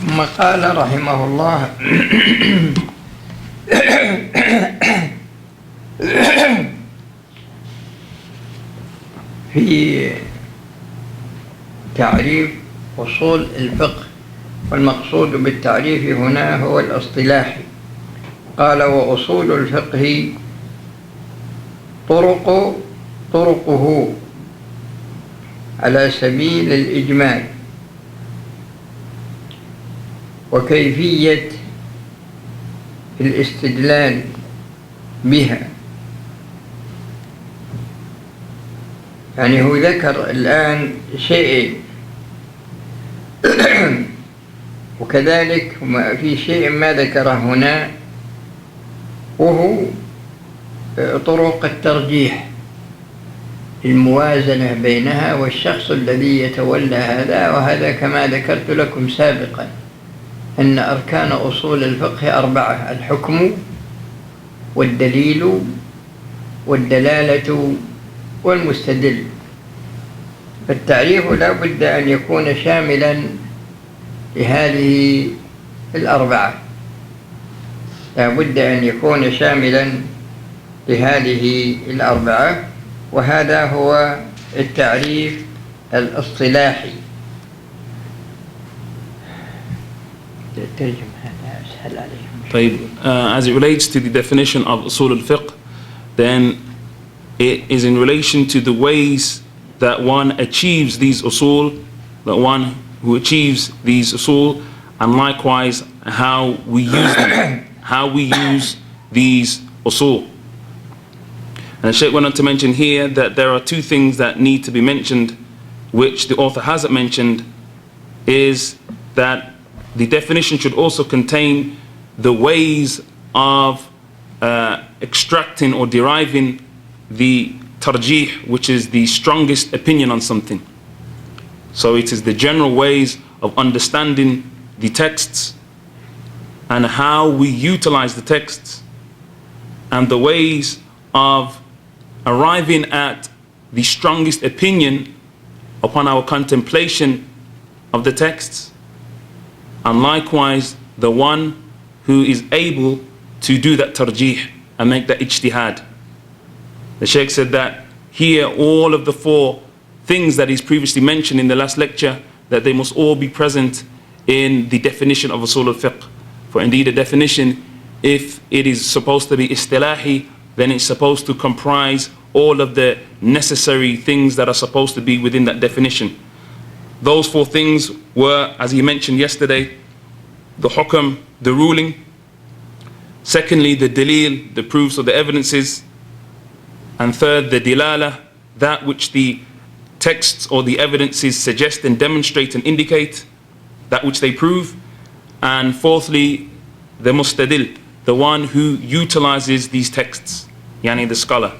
ثم قال رحمه الله في تعريف أصول الفقه، والمقصود بالتعريف هنا هو الاصطلاحي. قال: وأصول الفقه طرقه على سبيل الإجمال، وكيفية الاستدلال بها. يعني هو ذكر الآن شيء وكذلك في شيء ما ذكره هنا، وهو طرق الترجيح، الموازنة بينها والشخص الذي يتولى هذا وهذا. كما ذكرت لكم سابقا أن أركان أصول الفقه 4: الحكم والدليل والدلالة والمستدل. فالتعريف لا بد أن يكون شاملا لهذه 4، لا بد أن يكون شاملا لهذه 4، وهذا هو التعريف الاصطلاحي. As it relates to the definition of Usool al-Fiqh, then it is in relation to the ways that one achieves these usul, that one who achieves these usul, and likewise how we use them, how we use these usul. And the shaykh went on to mention here that there are 2 things that need to be mentioned, which the author hasn't mentioned, is that the definition should also contain the ways of extracting or deriving the tarjih, which is the strongest opinion on something. So it is the general ways of understanding the texts and how we utilize the texts, and the ways of arriving at the strongest opinion upon our contemplation of the texts, and likewise the one who is able to do that tarjih and make that ijtihad. The shaykh said that here all of the 4 things that he's previously mentioned in the last lecture, that they must all be present in the definition of Usool al-Fiqh. For indeed a definition, if it is supposed to be istilahi, then it's supposed to comprise all of the necessary things that are supposed to be within that definition. Those 4 things were, as he mentioned yesterday, the hukm, the ruling; secondly, the dalil, the proofs or the evidences; and third, the dilala, that which the texts or the evidences suggest and demonstrate and indicate, that which they prove; and fourthly, the mustadil, the one who utilizes these texts, yani the scholar.